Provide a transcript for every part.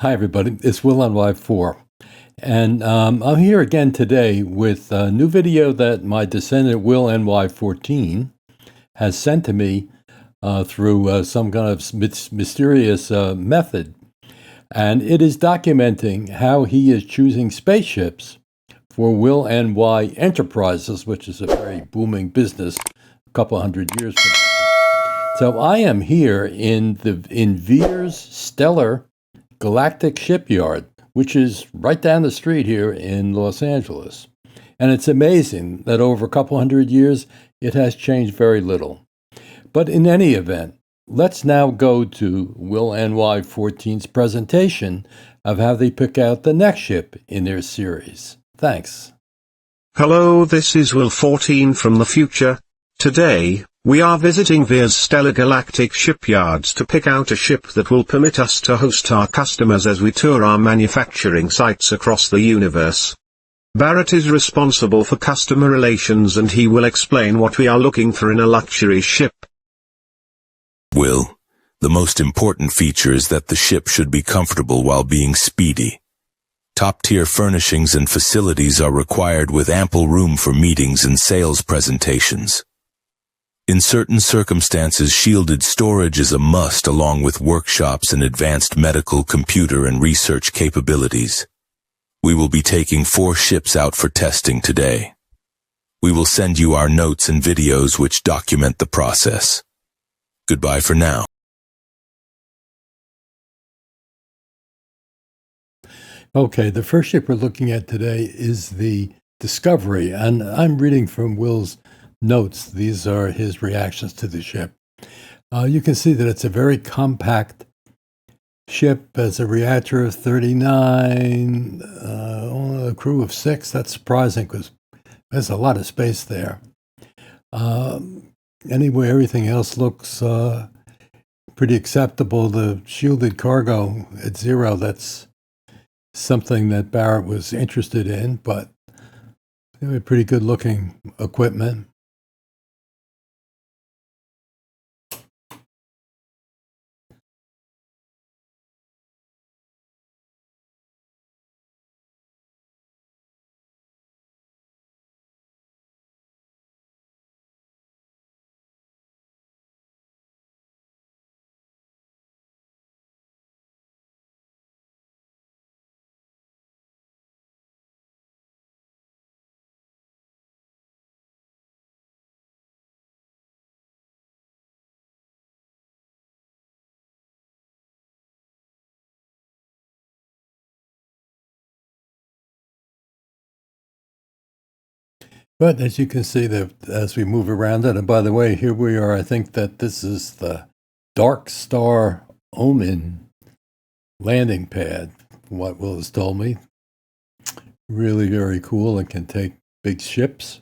Hi, everybody. It's Will on Y4. And I'm here again today with a new video that my descendant Will NY14 has sent to me through some kind of mysterious method. And it is documenting how he is choosing spaceships for Will NY Enterprises, which is a very booming business a couple hundred years from now. So I am here in Veer's stellar Galactic Shipyard, which is right down the street here in Los Angeles. And it's amazing that over a couple hundred years, it has changed very little. But in any event, let's now go to Will NY14's presentation of how they pick out the next ship in their series. Thanks. Hello, this is Will 14 from the future. Today, we are visiting Veer's stellar Galactic Shipyards to pick out a ship that will permit us to host our customers as we tour our manufacturing sites across the universe. Barrett is responsible for customer relations and he will explain what we are looking for in a luxury ship. Will, the most important feature is that the ship should be comfortable while being speedy. Top-tier furnishings and facilities are required with ample room for meetings and sales presentations. In certain circumstances, shielded storage is a must along with workshops and advanced medical, computer, and research capabilities. We will be taking 4 ships out for testing today. We will send you our notes and videos which document the process. Goodbye for now. Okay, the first ship we're looking at today is the Discovery, and I'm reading from Will's notes. These are his reactions to the ship. You can see that it's a very compact ship, has a reactor of 39, only a crew of 6. That's surprising because there's a lot of space there. Anyway, everything else looks pretty acceptable. The shielded cargo at 0, that's something that Barrett was interested in, but anyway, pretty good looking equipment. But as you can see, that as we move around it, and by the way, here we are, I think that this is the Dark Star Omen landing pad, from what Will has told me. Really very cool and can take big ships.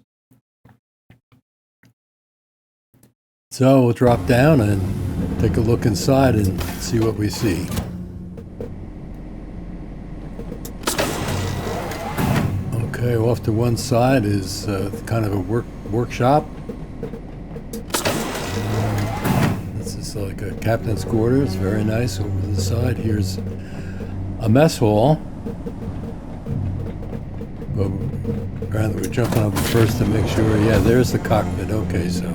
So we'll drop down and take a look inside and see what we see. Okay, off to one side is kind of a workshop. This is like a captain's quarters, very nice. Over the side, here's a mess hall. But we're jumping up first to make sure. Yeah, there's the cockpit. Okay, so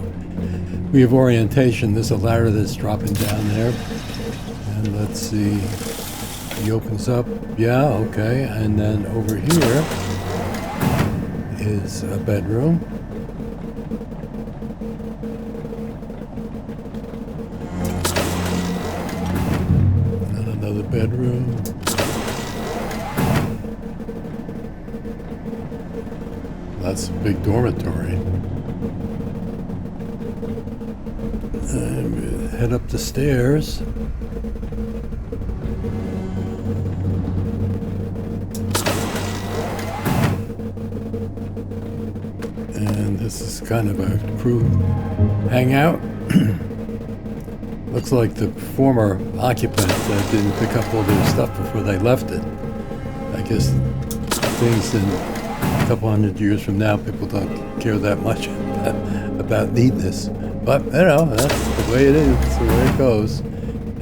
we have orientation. There's a ladder that's dropping down there. And let's see. He opens up. Yeah, okay. And then over here is a bedroom. And another bedroom. That's a big dormitory. And we head up the stairs. And this is kind of a crew hangout. Looks like the former occupant didn't pick up all their stuff before they left it. I guess things in a couple hundred years from now, people don't care that much about neatness. But, you know, that's the way it is. That's the way it goes.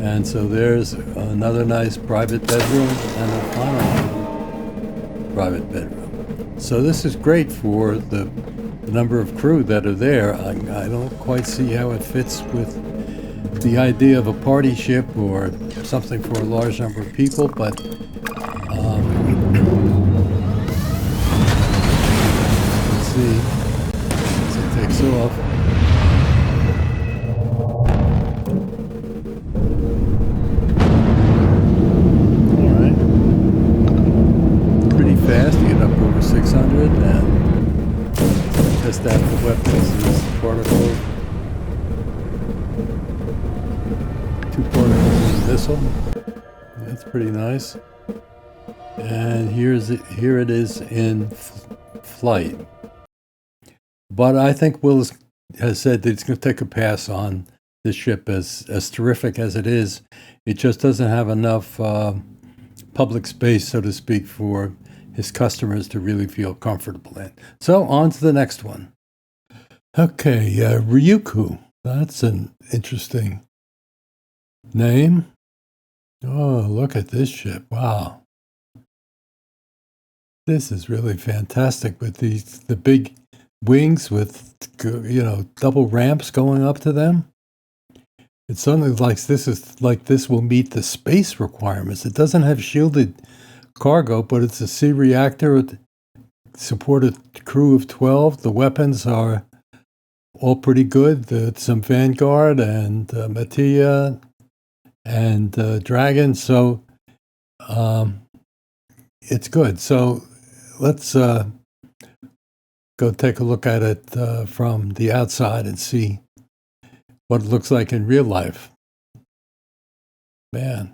And so there's another nice private bedroom and a final private bedroom. So this is great for the number of crew that are there. I don't quite see how it fits with the idea of a party ship or something for a large number of people, but let's see as it takes off. All right, pretty fast. You get up over 600 and test out the weapons. There's the particle. 2 particles in the missile. That's pretty nice. And here it is in flight. But I think Will has said that he's going to take a pass on this ship. As terrific as it is, it just doesn't have enough public space, so to speak, for his customers to really feel comfortable in. So on to the next one. Okay, Ryuku. That's an interesting name. Oh, look at this ship. Wow. This is really fantastic with the big wings with, double ramps going up to them. It suddenly this will meet the space requirements. It doesn't have shielded cargo, but it's a C reactor with supported crew of 12. The weapons are all pretty good. Some Vanguard and Mattia and Dragon. So it's good. So let's go take a look at it from the outside and see what it looks like in real life. Man.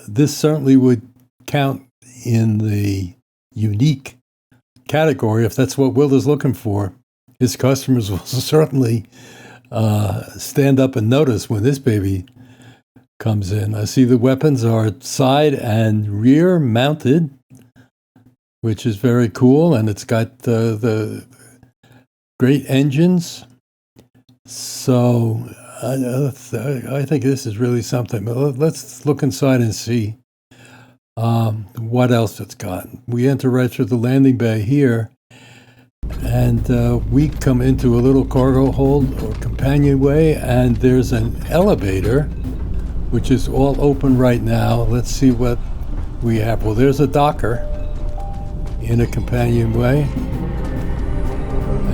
This certainly would count in the unique category if that's what Will is looking for. His customers will certainly stand up and notice when this baby comes in. I see the weapons are side and rear mounted, which is very cool, and it's got the great engines. So I think this is really something. But let's look inside and see what else it's got. We enter right through the landing bay here, and we come into a little cargo hold or companionway, and there's an elevator, which is all open right now. Let's see what we have. Well, there's a docker in a companionway,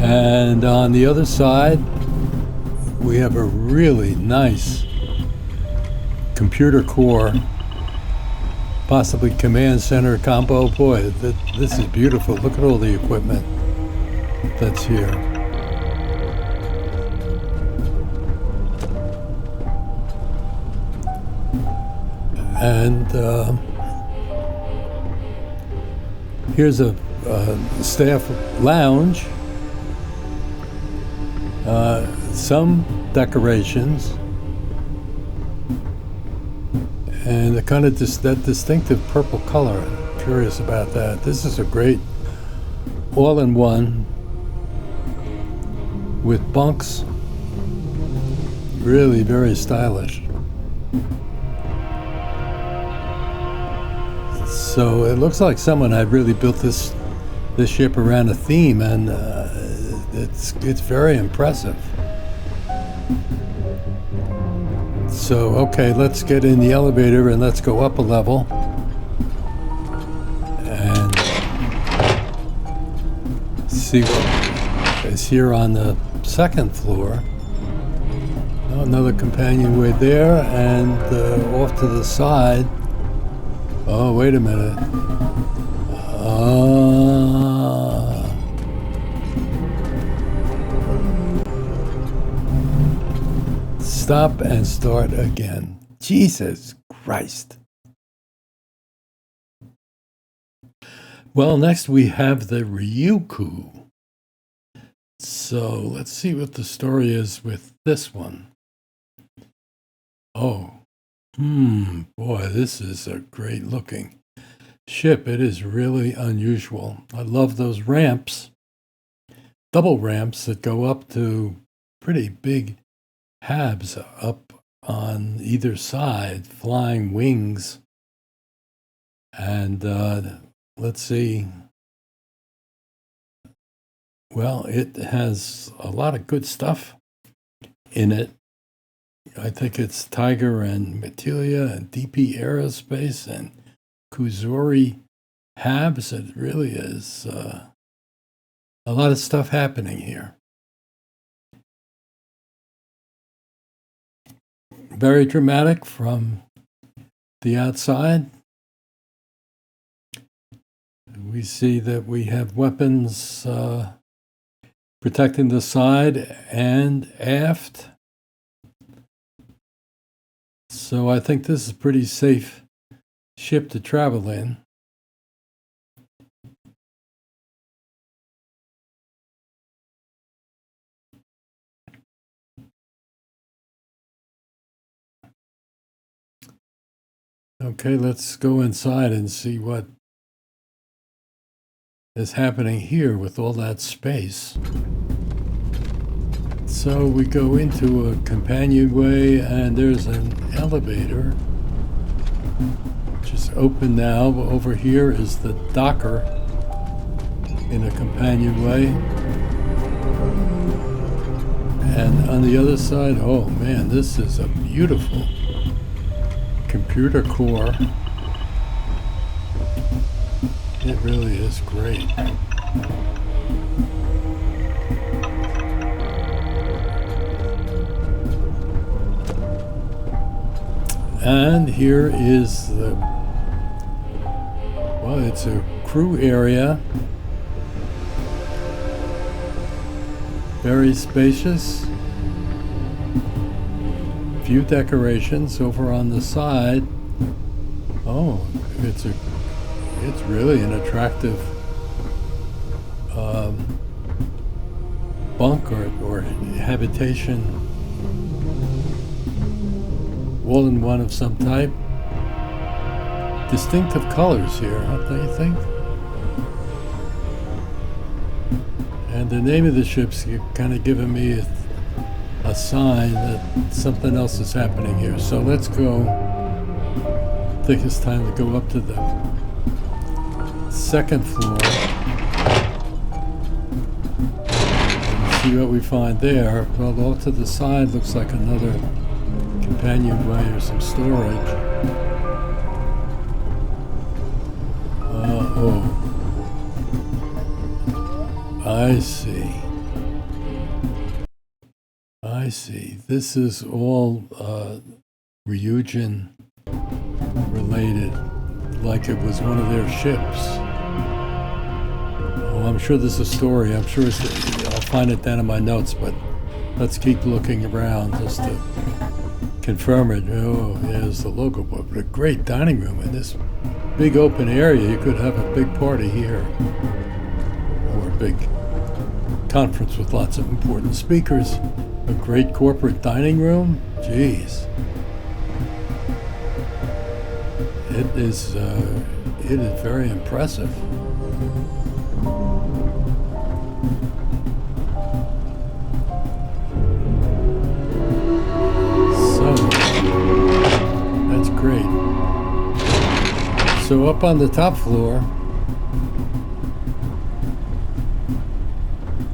and on the other side, we have a really nice computer core, possibly command center combo. Boy, this is beautiful. Look at all the equipment that's here. And here's a staff lounge. Some decorations. And the kind of that distinctive purple color. I'm curious about that. This is a great all-in-one with bunks. Really very stylish. So it looks like someone had really built this ship around a theme, and it's very impressive. So, okay, let's get in the elevator and let's go up a level. And see what is here on the second floor. Oh, another companionway there, and off to the side. Oh, wait a minute. Stop and start again. Jesus Christ. Well, next we have the Ryuku. So let's see what the story is with this one. Oh, boy, this is a great looking ship. It is really unusual. I love those ramps, double ramps that go up to pretty big Habs up on either side, flying wings. And let's see. Well, it has a lot of good stuff in it. I think it's Tiger and Matelia and DP Aerospace and Kuzori Habs. It really is a lot of stuff happening here. Very dramatic from the outside. We see that we have weapons protecting the side and aft. So I think this is a pretty safe ship to travel in. Okay, let's go inside and see what is happening here with all that space. So we go into a companionway and there's an elevator, which is open now. Over here is the docker in a companionway. And on the other side, oh man, this is a beautiful computer core. It really is great. And here is the, well, it's a crew area. Very spacious. Few decorations over on the side. Oh, it's really an attractive bunk or habitation, all-in-one of some type. Distinctive colors here, don't you think? And the name of the ship's kind of giving me a sign that something else is happening here. So let's go. I think it's time to go up to the second floor and see what we find there. Well, off to the side looks like another companionway or some storage. Oh, I see. I see. This is all Ryuku related, like it was one of their ships. Oh, I'm sure there's a story. I'm sure I'll find it down in my notes, but let's keep looking around just to confirm it. Oh, there's the logo book. But a great dining room in this big open area. You could have a big party here, or a big conference with lots of important speakers. A great corporate dining room. Jeez. It is very impressive. So, that's great. So up on the top floor,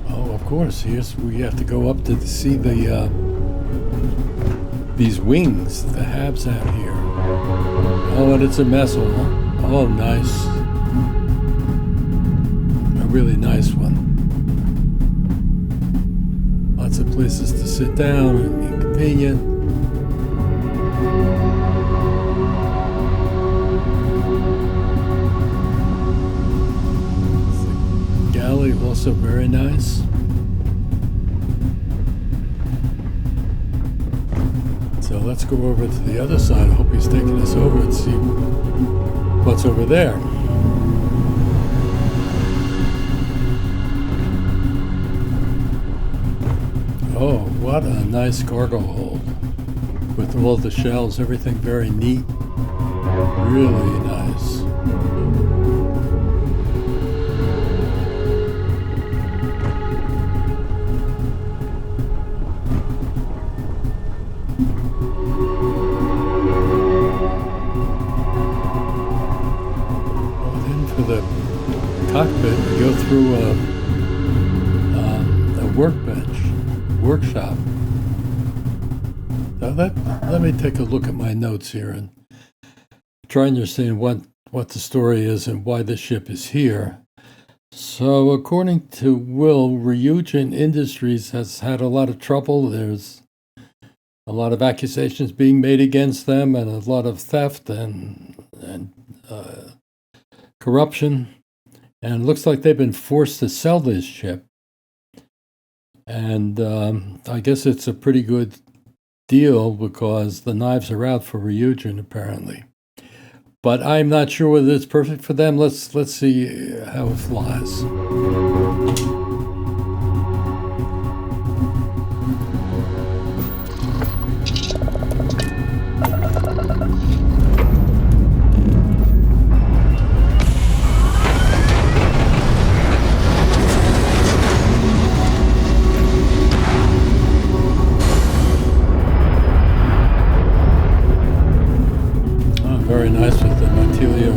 oh, of course, we have to go up to see the these wings, the Habs out here. Oh, and it's a mess hall. Oh, nice. A really nice one. Lots of places to sit down and convenient. The galley also very nice. So let's go over to the other side. I hope he's taking us over and see what's over there. Oh, what a nice cargo hold. With all the shelves, everything very neat. Really nice. the cockpit, we go through a workshop. Now let me take a look at my notes here and try and understand what the story is and why the ship is here. So according to Will, Ryuku Industries has had a lot of trouble. There's a lot of accusations being made against them and a lot of theft and corruption. And it looks like they've been forced to sell this ship. And I guess it's a pretty good deal because the knives are out for Ryuku apparently. But I'm not sure whether it's perfect for them. Let's see how it flies. Very nice with the Montilio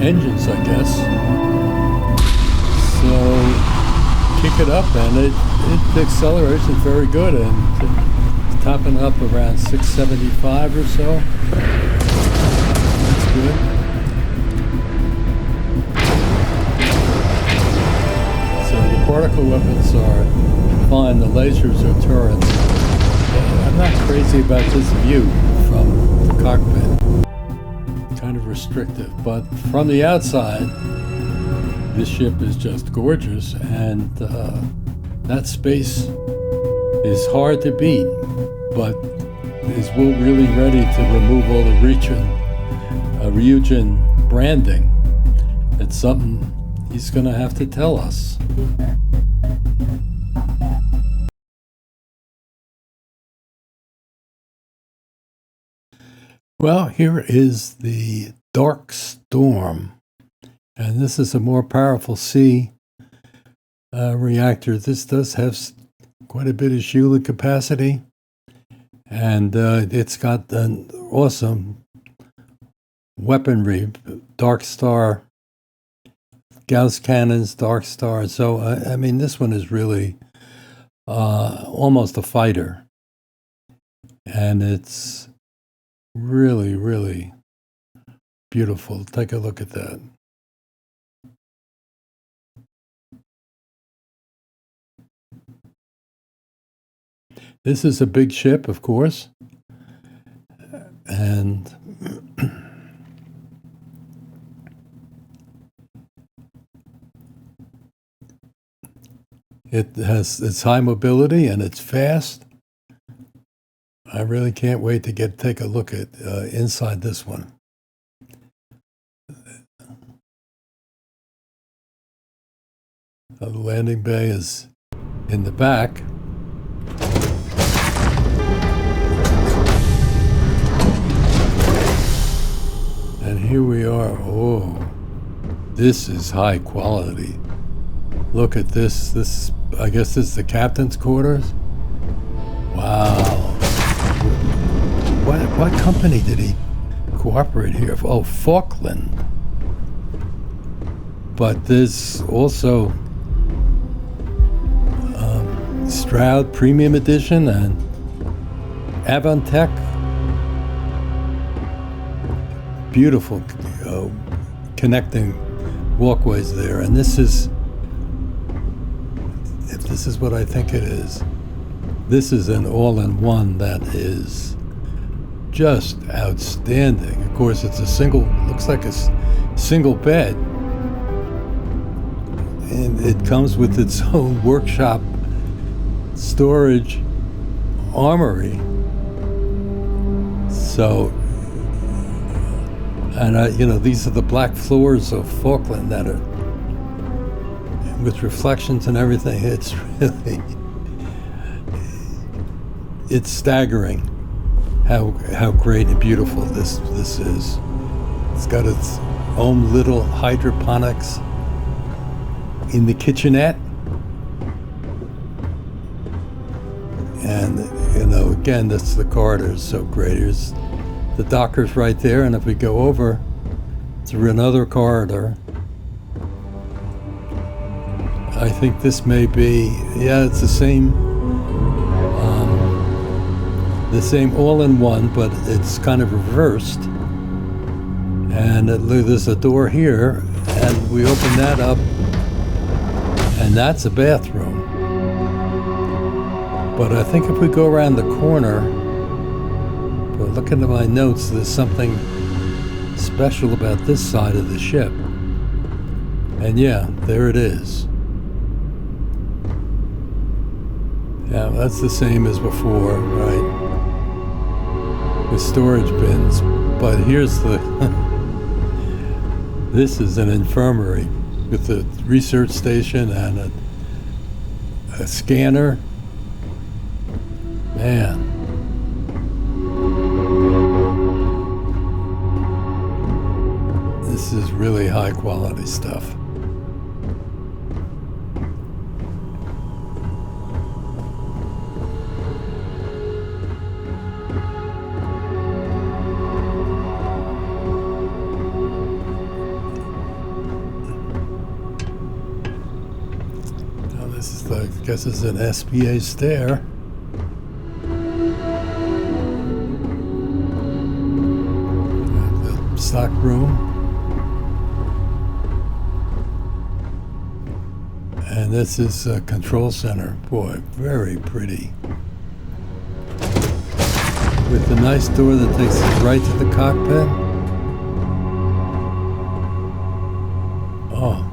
engines, I guess. So kick it up, and it accelerates it very good, and it's topping up around 675 or so. That's good. So the particle weapons are fine. The lasers are turrets. I'm not crazy about this view from the cockpit. Kind of restrictive, but from the outside this ship is just gorgeous, and that space is hard to beat. But is Will really ready to remove all the Ryuku branding? It's something he's going to have to tell us. Well, here is the DarkStorm, and this is a more powerful C reactor. This does have quite a bit of shielding capacity, and it's got an awesome weaponry, Dark Star, Gauss cannons, Dark Star. So, I mean, this one is really almost a fighter, and it's really, really beautiful. Take a look at that. This is a big ship, of course, and it's high mobility and it's fast. I really can't wait to take a look at inside this one. The landing bay is in the back. And here we are. Oh, this is high quality. Look at this. This, I guess this is the captain's quarters. Wow. What company did he cooperate here? Oh, Falkland. But there's also Stroud Premium Edition and Avantech. Beautiful connecting walkways there. And this is, if this is what I think it is, this is an all-in-one that is just outstanding. Of course, it's a single, looks like a single bed. And it comes with its own workshop, storage, armory. So, and these are the black floors of Falkland that are with reflections and everything. It's really, it's staggering how great and beautiful this is. It's got its own little hydroponics in the kitchenette. And, again, that's the corridors, so great. Here's the Dockers right there, and if we go over through another corridor, I think this may be, yeah, it's the same all-in-one, but it's kind of reversed. And there's a door here, and we open that up, and that's a bathroom. But I think if we go around the corner, but looking at my notes, there's something special about this side of the ship. And yeah, there it is. Yeah, that's the same as before, right? With storage bins. But here's the... This is an infirmary with a research station and a scanner. Man. This is really high quality stuff. I guess it's an SPA stair. The stock room. And this is a control center. Boy, very pretty. With the nice door that takes us right to the cockpit. Oh.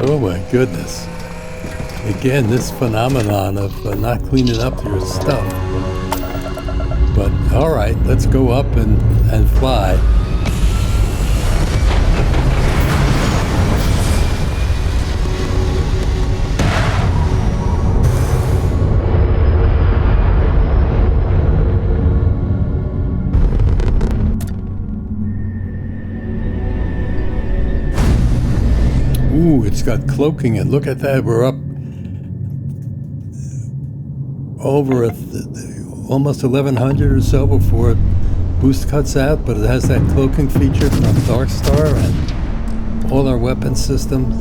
Oh my goodness. Again, this phenomenon of not cleaning up your stuff. But all right, let's go up and fly. Ooh, it's got cloaking, and look at that. We're up over almost 1100 or so before boost cuts out, but it has that cloaking feature from DarkStorm, and all our weapon systems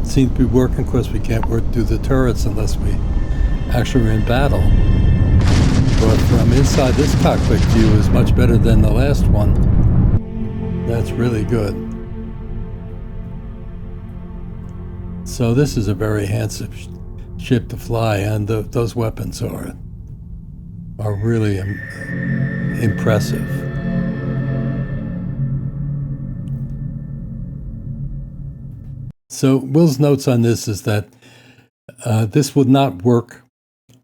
seem to be working. Of course, we can't work through the turrets unless we actually are in battle. But from inside, this cockpit view is much better than the last one. That's really good. So this is a very handsome ship to fly, and those weapons are really impressive. So Will's notes on this is that this would not work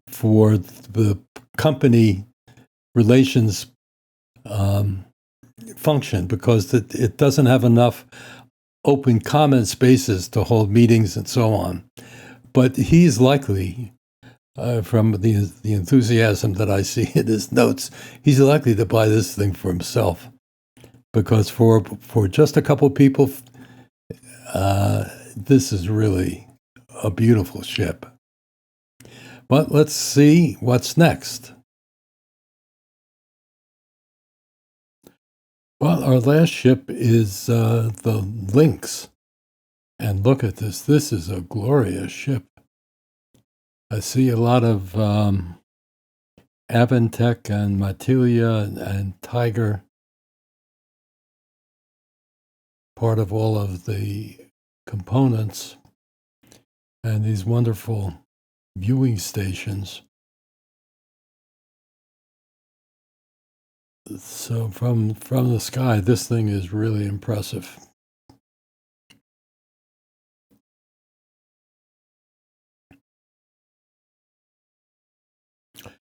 for the company relations function because it doesn't have enough open common spaces to hold meetings and so on. But he's likely, from the enthusiasm that I see in his notes, he's likely to buy this thing for himself. Because for just a couple people, this is really a beautiful ship. But let's see what's next. Well, our last ship is the Lynx. And look at this. This is a glorious ship. I see a lot of Avantech and Matelia and Tiger, part of all of the components, and these wonderful viewing stations. So from the sky, this thing is really impressive.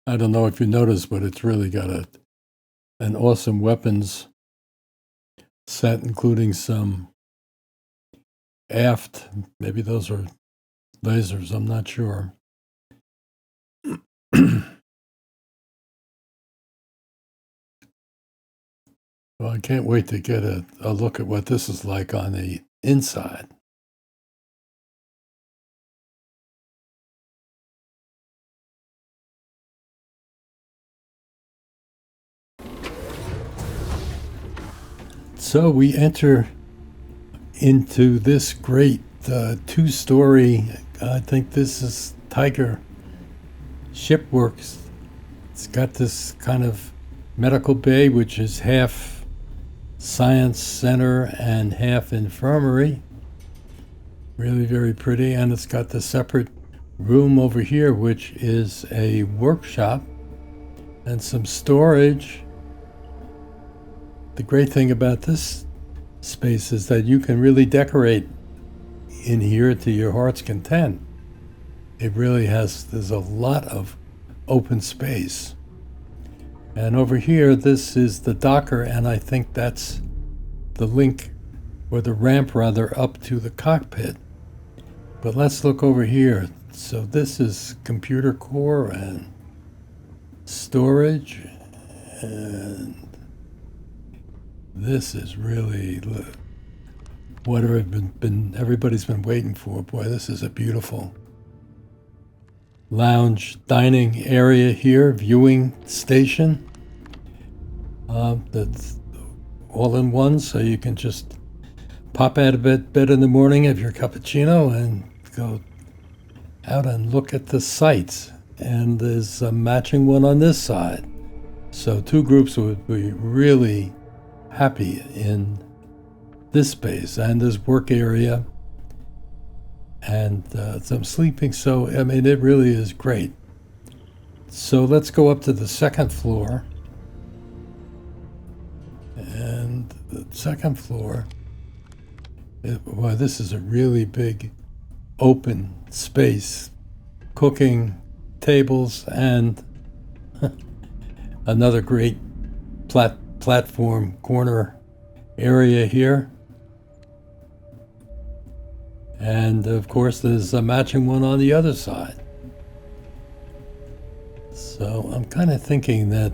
I don't know if you noticed, but it's really got an awesome weapons set, including some aft. Maybe those are lasers, I'm not sure. Well, I can't wait to get a look at what this is like on the inside. So we enter into this great two-story, I think this is Tiger Shipworks. It's got this kind of medical bay, which is half science center and half infirmary. Really very pretty. And it's got the separate room over here, which is a workshop and some storage. The great thing about this space is that you can really decorate in here to your heart's content. It really there's a lot of open space. And over here, this is the docker, and I think that's the link, or the ramp rather, up to the cockpit. But let's look over here. So this is computer core and storage, and this is really what everybody's been waiting for. Boy, this is a beautiful lounge dining area here, viewing station. That's all in one, so you can just pop out of bed in the morning, have your cappuccino, and go out and look at the sights. And there's a matching one on this side. So two groups would be really happy in this space. And there's work area and some sleeping. So, I mean, it really is great. So let's go up to the second floor. And the second floor, well, this is a really big open space. Cooking tables and another great platform corner area here. And of course there's a matching one on the other side. So I'm kind of thinking that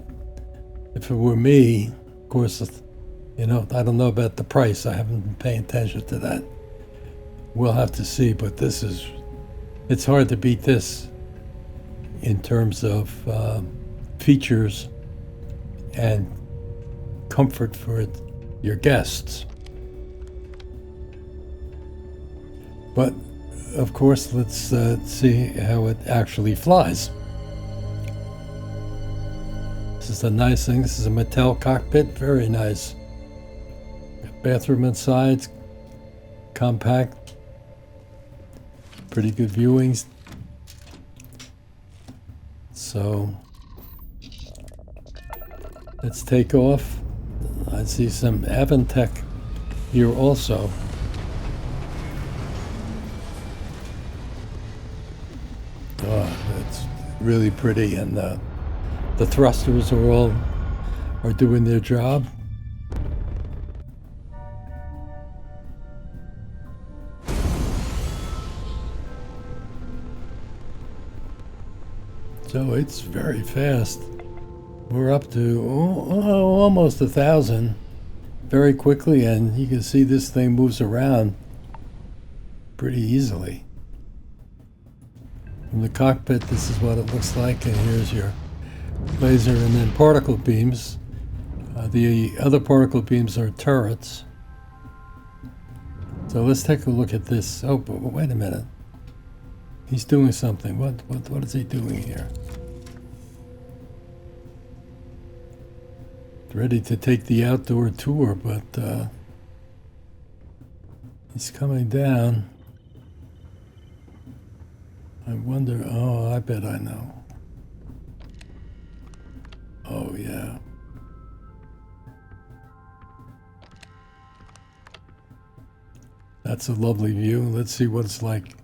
if it were me, of course, you know, I don't know about the price. I haven't been paying attention to that. We'll have to see, but it's hard to beat this in terms of features and comfort for your guests. But of course, let's see how it actually flies. This is a nice thing. This is a Mattel cockpit, very nice. Bathroom inside, compact, pretty good viewings. So let's take off. I see some Avantech here also. Oh, it's really pretty, and the thrusters are doing their job. So it's very fast. We're up to almost 1,000 very quickly, and you can see this thing moves around pretty easily. From the cockpit, this is what it looks like, and here's your laser and then particle beams. The other particle beams are turrets. So let's take a look at this. Oh, but wait a minute. He's doing something. What is he doing here? Ready to take the outdoor tour, but he's coming down. I wonder, I bet I know. Oh, yeah. That's a lovely view. Let's see what it's like.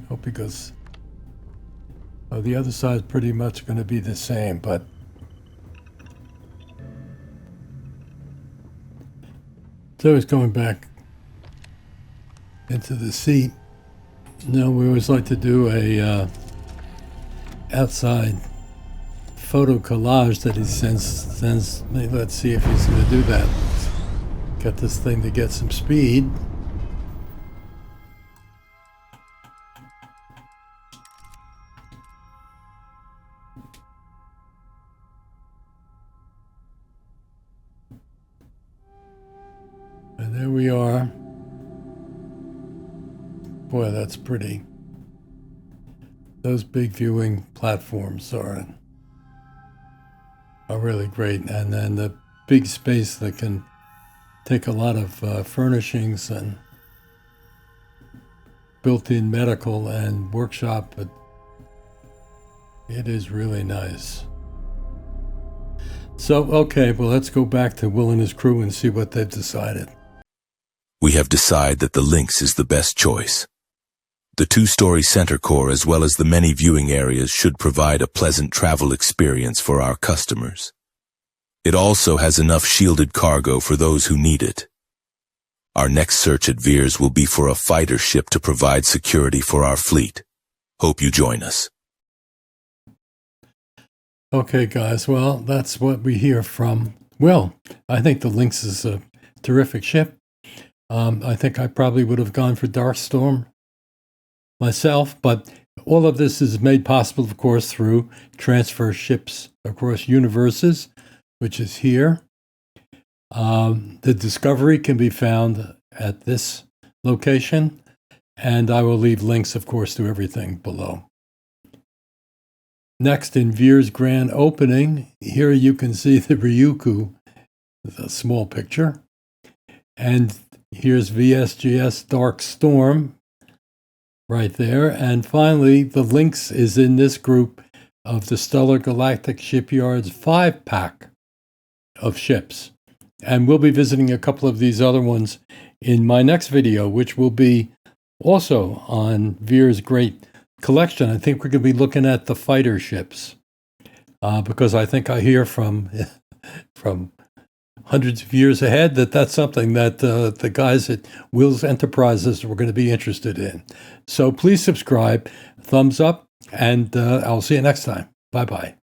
Hope he goes. Oh, the other side's pretty much going to be the same, but so he's going back into the seat. Now we always like to do a outside photo collage that he sends me. Let's see if he's going to do that. Got this thing to get some speed. there we are. Boy, that's pretty. Those big viewing platforms are really great. And then the big space that can take a lot of furnishings and built-in medical and workshop, but it is really nice. So, okay, well, let's go back to Will and his crew and see what they've decided. We have decided that the Lynx is the best choice. The 2-story center core as well as the many viewing areas should provide a pleasant travel experience for our customers. It also has enough shielded cargo for those who need it. Our next search at Veer's will be for a fighter ship to provide security for our fleet. Hope you join us. Okay, guys, well, that's what we hear from Will. I think the Lynx is a terrific ship. I think I probably would have gone for DarkStorm myself, but all of this is made possible, of course, through transfer ships across universes, which is here. The Discovery can be found at this location, and I will leave links, of course, to everything below. Next, in Veer's grand opening, here you can see the Ryuku, a small picture, and here's VSGS DarkStorm right there. And finally, the Lynx is in this group of the Stellar Galactic Shipyards 5-pack of ships. And we'll be visiting a couple of these other ones in my next video, which will be also on Veer's great collection. I think we're going to be looking at the fighter ships because I think I hear from hundreds of years ahead that that's something that the guys at Will's Enterprises were going to be interested in. So please subscribe, thumbs up, and I'll see you next time. Bye-bye.